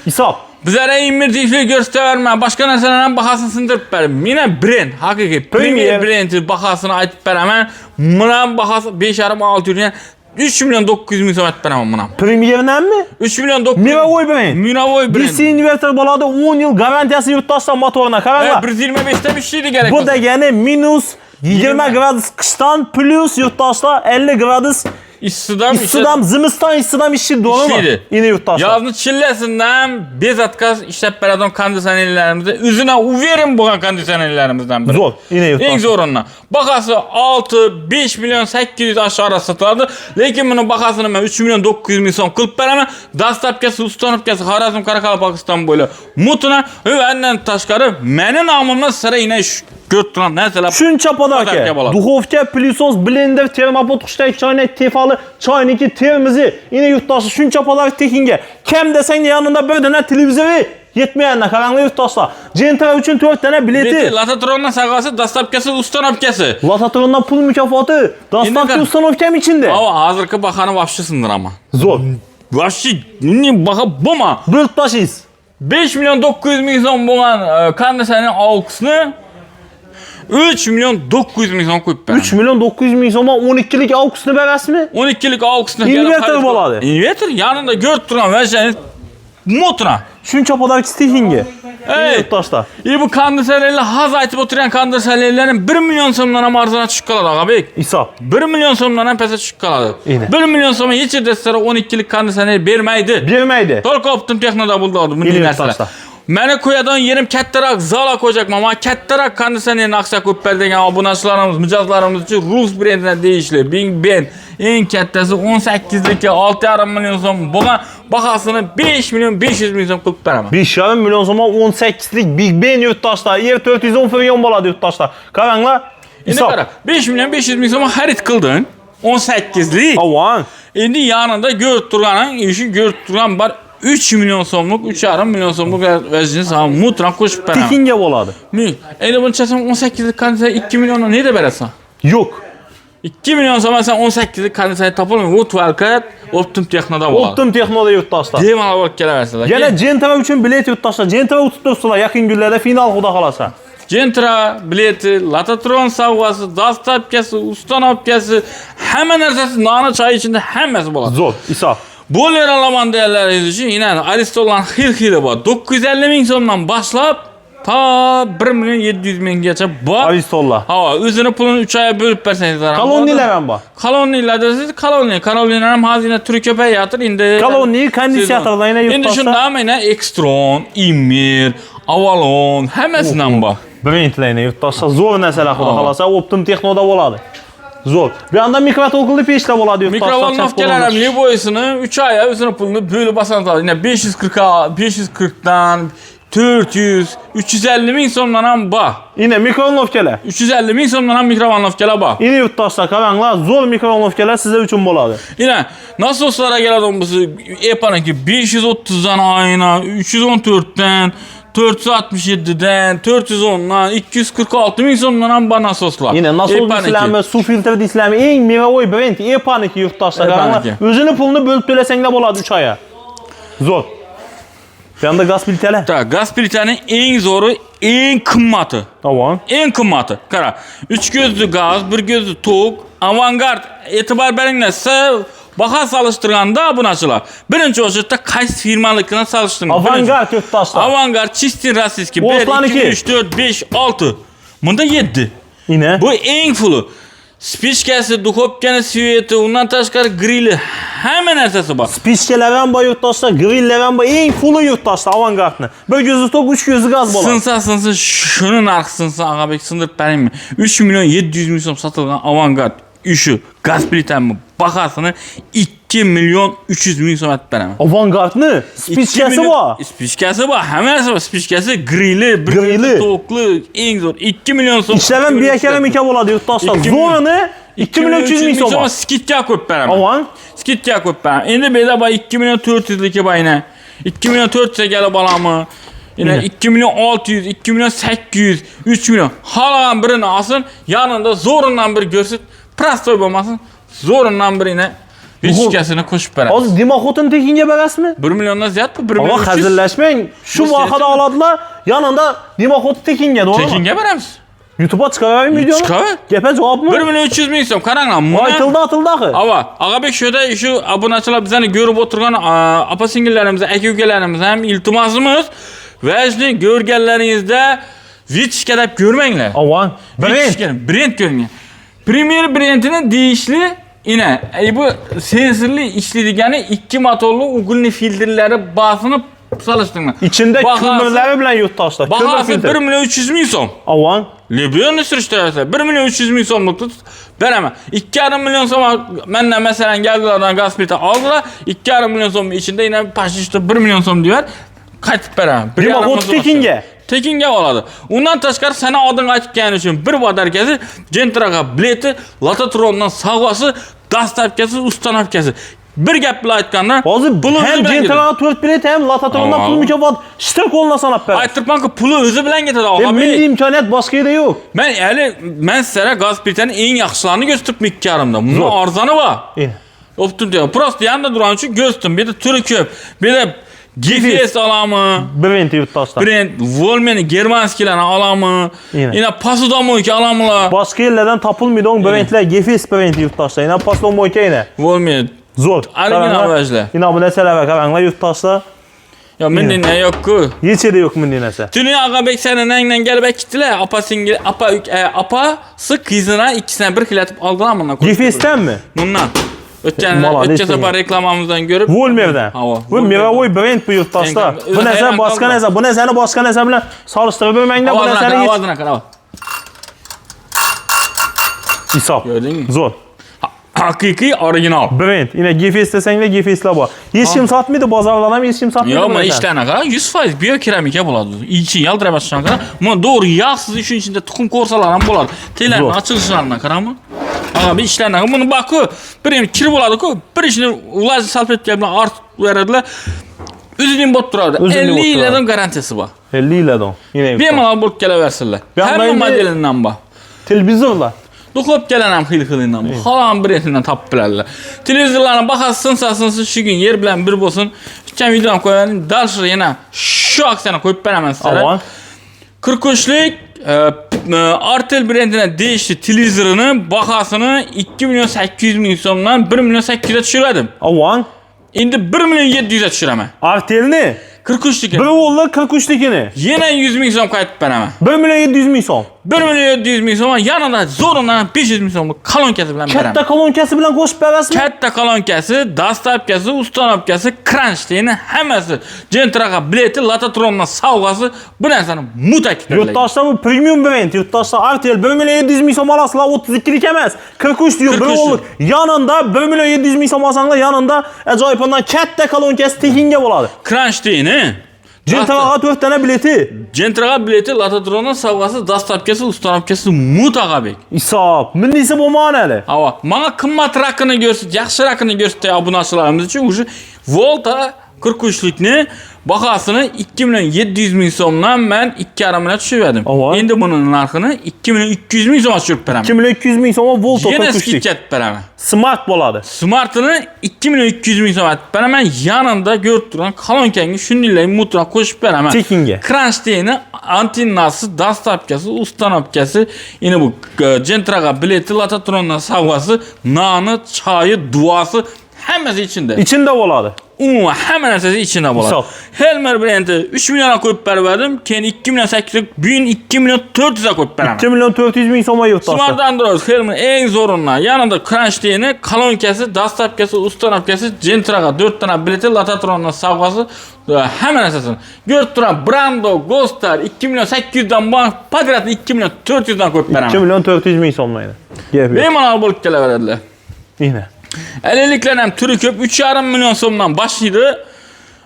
Hisob. Bizlere Imer deyishli ko'rsataverma. Boshqa narsalarning ham bahasini sindirib beraman. Mena brend, haqiqiy Premier brend bahasini aytib beraman. Mana bahasi 5,5-6 yurgan 3 milyon 900 ming so'm etib beraman buni. Premierdanmi? 3 milyon 900. Minovoy brend. Minovoy brend. DC invertor bo'ladi, 10 yil garantiyasi yurtdoshlar motorina. Qaranglar. 125 ta ishlaydi kerak. Bu degani minus 20 gradus qishdan plus yurtdoshlar 50 gradus issidan zimiston issidan ishlaydi, to'g'rimi? Ini yurtdoshlar. Yozni chillasidan bezatkaz ishlab beradigan konditsionerlarimizni o'zina uverim bo'lgan konditsionerlarimizdan biri. Zo'r, ini yurtdoshlar. Eng zo'rini. Bahasi 6-5 milyon 800 aşağı sotiladi, lekin buni bahasini men 3 milyon 900 ming so'm qilib beraman. Dastavkasi, ustanovkasi Xorazm, Qoraqalpog'iston bo'ylab mutuna va undan tashqari meni nomimdan sira ina ko'rib turgan narsalar. Shuncha podarka. Duxovka, plyusos, blender, termopod, qushday choynak, tefali, choyniki, termizi, ini yurtdoshlar shuncha podarka tekinga. Kam desang yanında bir dana televizori yetmayanda qaranglar yurtdoshlar. Gentra uchun 4 dana bileti. Lotatrondan sag'asi, dastavkasi, ustanovkasi. Lotatrondan pul mukofoti, dastavka ustanovkam ichinde. Hozirgi bahani vobshe sindiraman. Zo'r. Vobshe baha bo'lma. Bo'lib tashlaysiz. 5 milyon 900 ming so'm bo'lgan konditsioner auksini 3 milyon 900 ming so'm qo'yib beraman. 3 milyon 900 ming so'm 12lik auksini berasizmi? 12lik auksini invertor bo'ladi. Invertor yanında ko'rib turgan vaziyat motora. Shuncha podarkisi tekinga. Yurtdoshlar. Bu konditsionerlar hozir aytib o'tirgan konditsionerlarning 1 milyon so'mdan ham arzon tushib qoladi, Og'abek. Hisob. 1 milyon so'mdan ham pastga tushib qoladi. 1 milyon so'm hech yerda sizlarga 12lik konditsioner bermaydi. Bermaydi. Только Optim Texnoda bo'ladi bunday narsalar. Meni qo'yadigan yerim kattaroq zala qo'yacakman. Men kattaroq konditsionerni aksiya qo'yib bergan obunachilarimiz, mijozlarimiz uchun Rus brendidan deyishli. Big Ben eng kattasi 18ligi 6,5 milyon so'm bo'lgan bahasini 5 milyon 500 ming so'm qilib beraman. 5,5 milyon so'm 18lik Big Ben yurtdoshlar. Yer 410 million bo'ladi yurtdoshlar. Qaranglar. Endi qara, 5 milyon 500 ming so'm xarid qilding. 18lik. Avan. Endi yanında ko'rib turganing, ishi ko'rib turgan bar 3 milyon so'mlik, 3,5 milyon so'mlik vazini sana mutlaq qo'shib beraman. Tekinga bo'ladi. Endi bunchasini 18lik konditsioner 2 milyondan neda berasan? Yo'q. 2 milyon so'm sen 18lik konditsioner topolmay, bu tvalkat Optim Texnoda bo'ladi. Optim Texnoda yurtdoshlar. Bemalol olib kelaversizlar. Yana Gentra uchun bilet yurtdoshlar. Gentra o'tib turibsizlar yaqin kunlarda final xudo xolasa. Gentra bileti, Lotatron sovg'asi, dastavkasi, ustanovkasi, hamma narsasi noni choy ichida hammasi bo'ladi. Zo'r, hisob. Bo'ler olaman deyarlariz uchun yana Aristol'dan xil-xili bor. 950 ming so'mdan boshlab ta 1 milyon 700 minggacha bor. Aristollar. Ha, o'zini pulini 3 oyga bo'lib bersangizlar ham. Koloniyalar ham bor. Koloniyalar desiz, koloniyalar ham hozir turi ko'payayotir endi. Koloniya konditsionerlarni yurtdoshlar. Endi shunda mana Extron, Imer, Avalon hammasidan bor. Brendlarni yurtdoshlar zo'r narsalar xudo xolasa Optim Texnoda bo'ladi. Zo'r. Bu yoqda mikroto'lqinli pechlar bo'ladi yurtdoshlar. Mikrovolnovkalar ham Liboy'sini 3 oyga o'zini pulini bo'lib basanadi. Yine 540dan 400, 350 ming so'mdan ham bor. Yine mikrovolnovkalar. 350 ming so'mdan ham mikrovolnovkalar bor. Yine yurtdoshlar qaranglar, zo'r mikrovolnovkalar sizlar uchun bo'ladi. Yine nasoslarga keladigan bo'lsa, Epaniki 530dan oyna, 314dan 467'den, 410'dan, 246 ming so'mdan ham bor nasoslar. Yine nasos dislarmi, suv filtri dislarmi eng mevoy brend Epaniki yurtdoshlar. Qaranglar, o'zini pulini bo'lib to'lasanglar bo'ladi 3 oyga. Zo'r. Bu yoqda gaz plitalar. Gaz plitaning eng zo'ri, eng qimmati. Avan. Eng qimmati. Qara, 3 ko'zli gaz, 1 ko'zli tok, avangard e'tibor beringlar. Baha solishtirganda bunachilar. Birinchi o'rinda qaysi firmalikni solishtirgan? Avangard yurtdoshlar. Avangard Chistin rossiyskiy 1 2 3 4 5 6. Bunda 7. Yine. Bu eng fulu. Spichkasi, duxovkani, sveti, undan tashqari grilli, hamma narsasi bor. Spichkalar ham bor yurtdoshlar, griller ham bor, eng fulli yurtdoshlar avangardni. Bir ko'zi tok, 3 ko'zi gaz bo'ladi. Sinsa, shuni narxi sinsa, Ag'abek sindirib beraymi? 3 million 700 ming so'm sotilgan avangard ushi gaz plitami bahasini 2 million 300 ming so'm atib beraman. Avangardni spichkasi bor. Spichkasi bor, hammasi bor. Spichkasi grilli, tokli, eng zo'r 2 million so'm. Ishlarim biyakaramika bo'ladi yurtdoshlar. Zo'rini 2 million 300 ming so'm. Skidga qo'yib beraman. Avang Skidga qo'yib beraman. Endi beda bor 2 million 400 lika bayna. 2 million 400 ga olami. Yine 2 milyon 600, 2 milyon 800, 3 milyon. Hala birini alsın, yanında zorundan bir görsün. Prastoy bo'lmasin, zo'rindan bir yine vichkasini qo'shib beradi. Hozir Dimoxotini tekinga berasizmi? 1 milliondan ziyod bu, 1 million. Ama hazırlashmang. Shu vaqada oladilar, yanında Dimoxot tekinga, to'g'rimi? Tekinga beramiz. YouTube'a chiqaraveramiz videoni. Chiqaver. Gapga javobmi? 1 million 300 ming so'm. Qaranglar, buni aytildi axir. Ava, Ag'abek shu obunachilar bizani ko'rib o'tirgan opa-singillarimiz, aka-ukalarimiz ham iltimosimiz, vajni ko'rganlaringizda vichka deb ko'rmanglar. Avang, brend ko'ring. Premier brendini deyishli ina bu sensorli ishlaydigani 2 motorli uгольный filtrlari basini solishtirma. İçinde kömürleri bilan yurtdoshlar. Bahası 1 million 300 ming so'm. Avang. Lebionni surishtirasa 1 million 300 ming so'mlik beraman. 2,5 million so'm mendan masalan geldilardan gaz plita oldilar. 2,5 million so'm ichida yana pashishda 1 million so'm deyar. Qaytib beraman. Dimoxot tekinga. Tekinga oladi. Undan tashqari sana oding aytgani uchun bir badarkasi, Gentraga bileti, Latatrondan sovg'asi, dastavkasi, ustanavkasi. Bir gap bilan aytganda, hozir hem Gentraga 4 bilet hem Latatrondan pul mukofot shtir qo'lna sanab beradi. Ayttirmanki puli o'zi bilan ketadi, og'a. Milliy imkoniyat boshqa yerda yo'q. Men sizlarga gaz plitani eng yaxshilarini ko'rsatib 2,5 dan. Bundan arzoni bor. Optim diyor. Prosta yanında duran için görsün. Bir de türü köp. Bir de GFS alamı. Brend yurtdoshlar. Brend, Volmeni, Germanskilarni alamı. Yine Pasodomoyka alamılar. Boshqa yerlardan topilmaydi o'ng brendlar, GFS brend yurtdoshlar. Yine Pasodomoyka yine. Volmeni. Zo'r. Original vajlar. Yine bu narsalarga qaranglar yurtdoshlar. Ya mendin ne yok-ku? Hechida yo'q mendin narsa. Tuni Ag'abek sanandan kelib ketdilar. Apa-singil, apasi qizini ikkisini bir xilatib oldilar bundan. GFS'danmi? Bundan. O'tgan safar reklamamizdan ko'rib. Volmerdan. Bu Mировой brend bu yurtdoshlar. Bu narsa boshqa narsa, bu narsani boshqa narsa bilan solishtirib bermanglar, bu narsani. Ovozini qara. Hisob. Ko'rdingmi? Zo'r. Haqiqiy original. Brend. Yine GFS desanglar GFS'lar bor. Hech kim sotmaydi, bozorlarda ham hech kim sotmaydi. Yo'q, men ishlanaqa 100% biokeramika bo'ladi. İçi yaldıramazsan qara. Mana doğru yağsız işin içinde tuxum ko'rsalar ham bo'ladi. Telarni ochilishlarini qarami. Aga bir ishlanaqa buni bakku, birini kirib bo'ladi-ku, bir ishni ulaz salfetka bilan ortib beradilar. O'zining bo'lib turadi. 50 yildan garantiyasi bor. 50 yildan. Yine. Bemalol bo'lib kelaversinlar. Hamma modelidan bor. Televizorlar. Duxovkalar ham xil-xilidan bor. Xolam brendini topib biladilar. Televizorlarning bahasi sinsa shu kun yer bilan bir bo'lsin. Uchan videoni qo'yaman. Dalshi yana shu aksiyani qo'yib beraman sizlarga. 43lik Artel brendine değişti televizorinin bahasını 2 milyon 800 ming so'mdan 1 milyon 800'e düşürmedim. Avang. Endi 1 milyon 700'e düşüremem. Artelni 43'lük. Bir o'g'li 43'likini. Yine 100 ming so'm qaytib beraman. 1 milyon 700 ming so'm. 1 milyon 700 ming so'm yanında zo'ridan 500 ming so'mlik kolonkasi bilan beraman. Katta kolonkasi bilan qo'shib berasizmi? Katta kolonkasi, dastavkasi, ustanovkasi, kranштейni hammasi, Gentraga bileti, Latatrondan sovg'asi bu narsani mutakkidalaydi. Yurtdoshlar bu premium brend. Yurtdoshlar Artel 1 milyon 700 ming so'm olasizlar, 32'lik emas. 43 diyor bir o'g'li. Yanında 1 milyon 700 ming so'm olsanglar, yanında ajoyibondan katta kolonkasi tekinga bo'ladi. Kranштейni Gentraga 4 tane bileti. Gentraga bileti, Latatrondan sovg'asi, dastavkasi, ustanovkasi Ag'abek. Hisob. Millisi bo'lmag'an hali. Ava, menga qimmat rakini ko'rsat, yaxshi rakini ko'rsatdi obunachilarimiz uchun o'sha Volta 43likni bahasini 2 milyon 700 ming so'mdan men 2,5 million tushirdim. Endi buning narxini 2 milyon 200 ming so'mga tushirib beraman. 2 milyon 200 ming so'mga Volta 43lik. Yana skidga atib beraman. Smart bo'ladi. Smartini 2 milyon 200 ming so'm atib beraman. Yanında ko'rib turgan kolonkangga shunday mutra qo'shib beraman. Tekinga. Kranштейni, antennasi, dastavkasi, ustanovkasi, yine bu Gentraga bileti, Latatrondan sovg'asi, noni, choyi, duosi hammasi ichida. İçinde bo'ladi. Umuman hamma narsasi ichida bo'ladi. Hisob. Helmer brendi 3 million qo'yib berdim, keyin 2 million 800, bugun 2 million 400 qo'yib beraman. 2 milyon 400 ming so'mga yurtdoshlar. Smart Android Helmer eng zo'rini, yanında Crunchteni, kolonkasi, dastavkasi, ustanavkasi, Gentraga 4 dona bileti, Latatronning savg'asi, hamma narsasini. Ko'rib turib, Brando, Ghostar 2 million 800 dan bor, Padrat 2 million 400 dan qo'yib beraman. 2 milyon 400 ming so'mlaydi. Gap yo'q. Bemalol bo'lib kelaveradilar. Yine. 50'likler hem türü köp 3,5 milyon so'mdan başlaydı.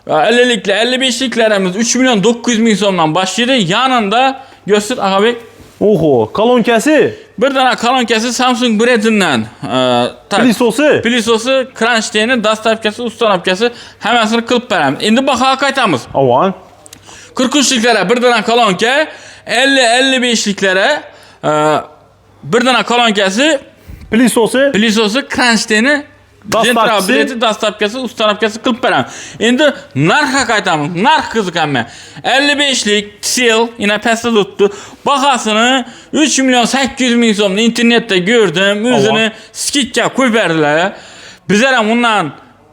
50'likler 55'liklerimiz 3 milyon 900 ming so'mdan başlaydı. Yanında göster Ağabey. Oho, kolonkasi. Bir tane kolonkasi Samsung brandinden. Pilisosu, Crunchteni, dastavkasi, ustanavkasi hammasini qilib beramiz. Endi bahoga qaytamiz. Avan. 43'liklere bir tane kolonka, 50-55'liklere bir tane kolonkasi, Pilisosu, Crunchteni, Gentraga dastavkasi, ustanavkasi qilib beraman. Endi narxga qaytamiz. Narx qiziq hamma. 55'lik Seal yine pastda tutdi. Bahasini 3 milyon 800 ming so'mni internetda ko'rdim. O'zini skidga qo'yib berdilar. Bizlar ham undan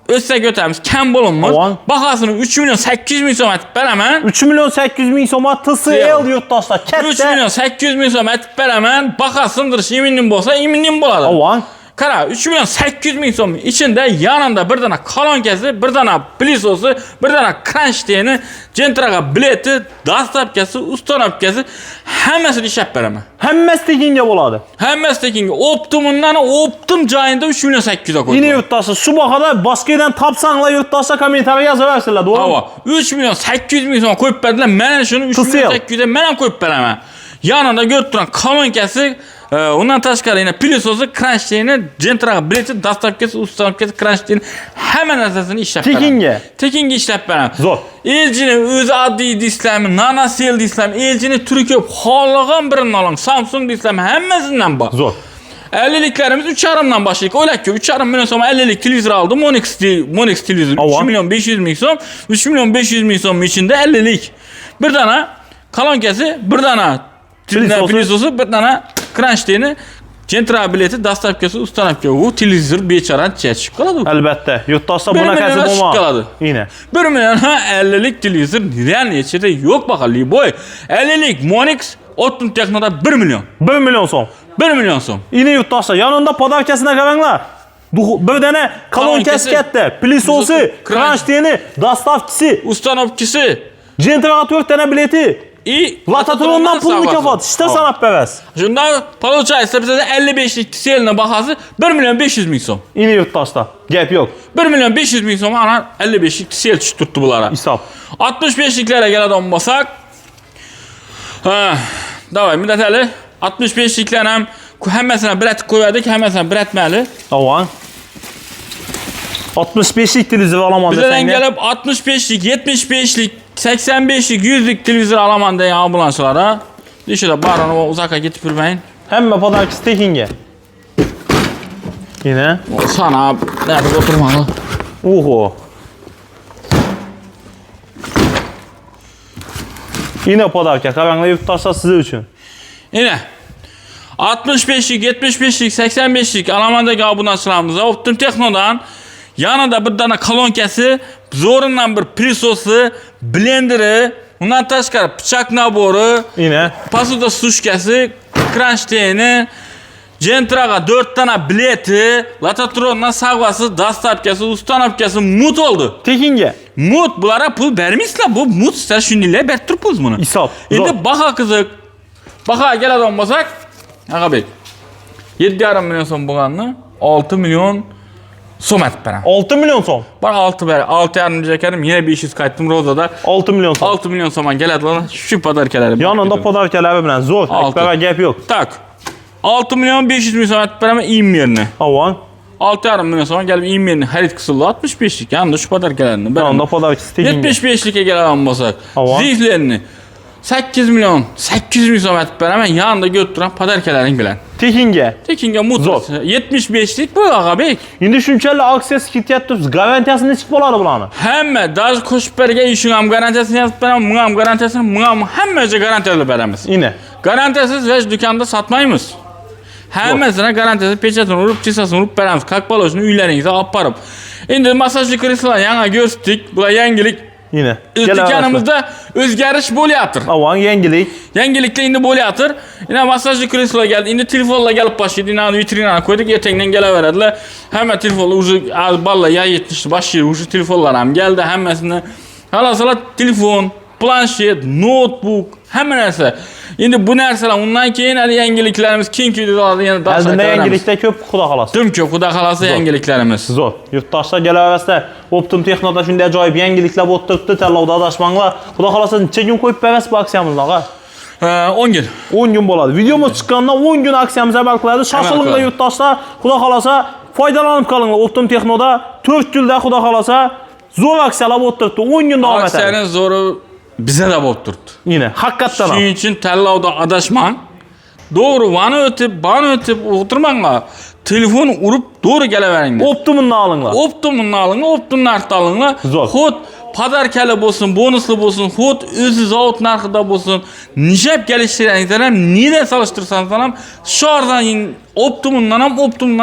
o'tsak o'tamiz, kam bo'lamiz. Bahasini 3 milyon 800 ming so'm aytib beraman. 3 milyon 800 ming so'm TCL yurtdoshlar. Katta. 3 milyon 800 ming so'm aytib beraman. Baha sindirish iminning bo'lsa, iminning bo'ladi. Avan. Qara, 3 milyon 800 ming so'm içinde yanında bir tane kolonkasi, bir tane pilisosu, bir tane Crunchteni, Gentraga bileti, dastavkasi, ustanavkasi hammasini ishlab beraman. Hammasi tekinga bo'ladi. Hammasi tekinga. Optimumdan Optim joyida 3 milyon 800 ga qo'ydim. Yine yurtdoshlar, shu bahada boshqadan topsanglar yurtdoshlar kommentariya yozaversizlar, to'g'rimi? 3 milyon 800 ming so'm qo'yib berdilar. Mana shuni 3 milyon 800 ga men ham qo'yib beraman. Yanında ko'rib turan kolonkasi, undan tashqari yana pilisosi, Crunchteni, Gentraga bileti, dastavkasi, ustanavkasi, Crunchteni hamma narsasini ishlab beraman. Tekinga ishlab beraman. Zo'r. LG'ni o'zi oddiy dislaymi, NanoCell dislaymi, LG'ni turi ko'p, xohlagan birini oling. Samsung dislaymi, hammasidan bor. Zo'r. 50'liklerimiz 3,5 dan başlayık. O'ylab ki 3,5 milyon so'm 50'lik televizor aldım. Monix televizor 3 milyon 500 ming so'm. 3 milyon 500 ming so'm içinde 50'lik. Bir tane kolonkasi, bir tane pilisosu, bir tane Crunchteni, Gentraga bileti, dastavkasi, ustanavkasi. Bu televizor becharan chiqib qoladi. Albatta, yurtdoshlar bunaqa bo'lmadi. Yine. 1 milyon 50'lik televizor real ichida yo'q bahalli boy. 50'lik Monix Optim Technoda 1 milyon. 1 milyon so'm. 1 milyon so'm. Yine yurtdoshlar, yanında podarkasına qaranglar. Bir tane kolonkasi katta, pilisosi, Crunchteni, dastavkasi, ustanavkasi, Gentraga 4 tane bileti. Latatrondan pul mükafat. İşte sanat bevez. Şunda получается bize 55'lik TCL'nin bahası 1 milyon 500 ming so'm. Yine yurtdoshlar. Gap yo'q. 1 milyon 500 ming so'm ana 55'lik TCL tuttu bulara. Hesap. 65'liklere keladigan bo'lsak. Davay müddətəli 65'liklər ham hammasini bir atib qo'yadik, hammasini bir atmayli. Avan. 65'lik televizor olaman desang. Bizden gelip 65'lik, 75'lik, 85'lik, 100'lik televizor alaman degan ambulanslara. Dişide barını uzakka gitip yürümeyin. Hamma podarkasi tekinga. Yine. Sana nerede oturmalı? Oho. Yine podarka. Qaranglar yurtdoshlar sizlar uchun. Yine 65'lik, 75'lik, 85'lik alamandagi obunachilarimizga Optim Technodan yanında bir tane kolonkasi, zo'rindan bir pilisosi, blenderi, undan tashqari pichoq nabori, yine posuda sushkasi, Crunchteni, Gentraga 4 tane bileti, Latatrondan savg'asi, dastavkasi, ustanavkasi mut oldu. Tekinga. Mut bulara pul bermaysizlar. Bu mut sizlar shuninglar berib turibsiz buni. Hisob. Endi baho qiziq. Bahoga keladigan bo'lsak, Agabek 7,5 milyon so'm bo'lganini 6 milyon so'm aytib beraman. 6 milyon so'm. Bana 6,5 jekarim, yine 500 qaytdim Rozada. 6 milyon so'm. 6 milyon so'mga keladilar. Shu podarkalari. Yanında podarkalari bilan zo'r. Akbara gap yo'q. Tak. 6 milyon 500 ming so'm aytib beraman Immerni. Avan. 6,5 milyon so'mga kelib Immerni xarid qildi 65'lik. Yanında şu podarkalarini. Yanında podarkasi tekinga. 75'likka keladigan bo'lsak, Ziflerni 8 milyon 800 ming so'm aytib beraman. Yanında ko'rib turan podarkalaring bilan. Tekinga mutlu. 75'lik bu Agabek. Endi shunchalik aksiyasi ketyapti. Garantiyasini nechik bo'ladi bularni? Hamma daj qo'shib bergan ishing ham garantiyasini yozib beraman, bunga ham garantiyasini, bunga ham hammaga garantiyalab beramiz. Yine. Garantiyasiz hech do'konda sotmaymiz. Hammasini garantiyasi pechatini urib, chisasini urib beramiz. Как положено uylaringizga olib borib. Endi masajli kreslolar yana ko'rsatdik. Bular yangilik. Yine. O'zbekistonimizda o'zgarish bo'lyapti. Avan yangilik. Yangiliklar endi bo'lyapti. Yana masajli kreslolar geldi. Endi telefonlar gelib boshlaydi. Endi vitrinani qo'ydik, ertangdan kelaveradilar. Hamma telefonlar уже ballar ya 70 boshlaydi. Уже telefonlar ham geldi. Hammasini halasala telefon, planshet, notebook, hamma narsa. Endi bu narsalar undan keyin hali yangiliklarimiz keng videolarda yana davom Eldinda yangilikda ko'p, xudo xolasa. Dim ko'p, xudo xolasa yangiliklarimiz. Zo'r. Yurtdoshlar kelaverasizlar. Optim Texnoda shunday ajoyib yangiliklar bo'lib turibdi. Tanlovda adashmanglar. Xudo xolasa necha kun qo'yib berasiz bu aksiyamizni, og'a? 10 gün. 10 gün bo'ladi. Videomiz chiqqandan 10 gün aksiyamiz amal qiladi. Shoshilinglar yurtdoshlar. Xudo xolasa foydalanib qolinglar. Optim Texnoda 4 kunda xudo xolasa zo'r aksiyalar bo'lib turibdi. 10 gün davom etadi. Aksiyaning zo'ri bize de bo'lib turibdi. Yine haqiqatdan ham. Shuning uchun tanlovda adashmang. Doğru, vani o'tib, bani o'tib o'tirmanglar. Telefon urib, to'g'ri kelaveringlar. Optimini olinglar. Optimini olinglar, Optimni ortolinglar. Zo'r. Xud podarkali bo'lsin, bonusli bo'lsin, xud o'zi zavod narxida bo'lsin. Nishab kelishtiringizlar ham, nida solishtirsangiz ham, shu arzon Optimdan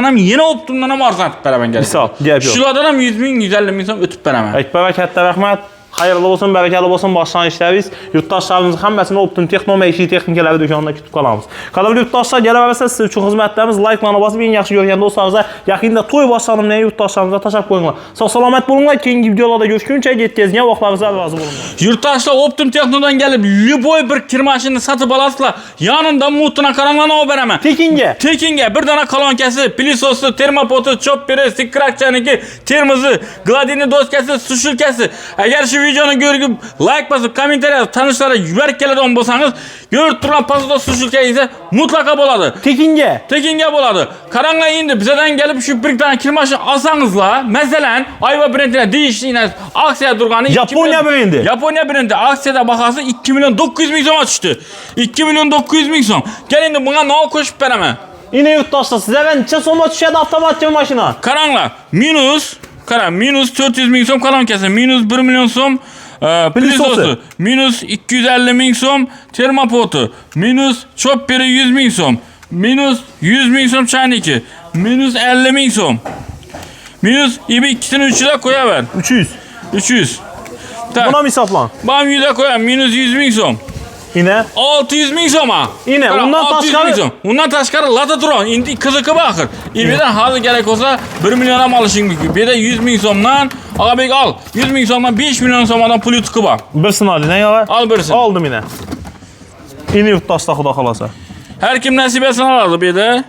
ham, yana Optimdan ham arzon qilib beraman kerak. Misol, gap yo'q. Shulardan ham 100 ming, 150 ming so'm o'tib beraman. Aytbaba katta rahmat. Hayırlı olsun, bereketli olsun başlanışlarınız. Yurttaşlarımızın hammasini Optim Texno maishiy texnikalar do'konida kutib qolamiz. Qadrli yurtdoshlar, kelaversa siz uchun xizmatlarimiz like-larni bosib, eng yaxshi ko'rgan do'stlarimizga yaqinda to'y boshlanimdan yurtdoshlarimizni tashab qo'yinglar. Sog' salomat bo'linglar. Keyingi videolarda ko'rishguncha yetkazgan vaqtlaringizga rozi bo'linglar. Yurtdoshlar Optim Texnodan kelib, любой bir kir mashinani sotib olasizlar. Yonimda mutuna qaranglarni olib beraman. Tekinga bir dona kolonkasi, pilisosi, termopoti, chopperi, sikrakchaniki, termozi, gladini doskasi, sushilkasi. Agar shu videoni ko'rib, like bosib, kommentariyada tanishlarga yuborib keladigan bo'lsangiz, ko'rib turgan pasoda sushilkangiz mutlaqo bo'ladi. Tekinga bo'ladi. Qaranglar endi bizdan kelib shu bir dona kir mashina olsangizlar, masalan, Ayva brendida deyishinglar aksiya turgani Yaponiya brendi aksiyada bahasi 2 milyon 900 ming so'mga tushdi. 2 milyon 900 ming so'm. Kel endi bunga nima qo'shib beraman? Yine yurtdoshlar, sizlarga necha so'mga tushadi avtomat kir mashina? Qaranglar, minus 400 ming so'm kolonkasi, minus 1 milyon so'm pilisosi, minus 250 ming so'm termopoti, minus chopperi 100 ming so'm, minus 100 ming so'm chaniki, minus 50 ming so'm. Minus ikisini 3'e qo'yaver. 300. Buna mı hesaplan? Ben 100'e koyayım. Minus 100 ming so'm. Yine 600 ming so'm ha. Yine undan tashqari Latatron endi qiziqib axir. Evidan hozir kerak bo'lsa 1 million ham olishing mumkin. Bu yerda 100 ming so'mdan Ag'abek al. 100 ming so'mdan 5 million so'mdan pul yutuqi bor. Birsini oling, yo'q? Al birsini. Oldim yine. Yine yurtdoshlar xudo xolasa. Har kim nasibasini oladi bu yerda.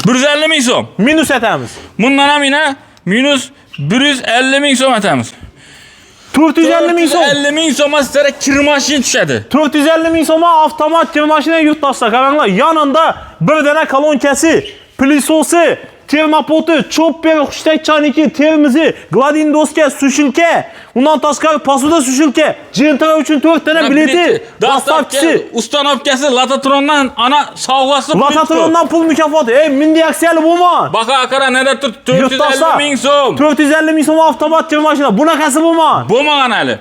150 ming so'm. Minus etamiz. Bundan ham yine minus 150 ming so'm atamiz. 450 ming so'm. 450 ming so'mga sizlarga kir mashina tushadi. 450 ming so'mga avtomat kir mashina yurtdoshlar. Qaranglar, yonida bir dana kolonkasi, pilisosi, termopoti, chopperi, xushtakchaniki, termizi, gladin doska, sushilka, undan tashqari posuda sushilka, jentra uchun 4 dana bileti, dastavchisi, ustanovkasi, Latatrondan ana sovg'asi pul. Latatrondan pul mukofoti. Mindi aksiyali bo'lma. Baqa qara nada 450 ming so'm. 450 ming so'm avtomat kir mashina. Bunaqasi bo'lma. Bo'lmagan hali.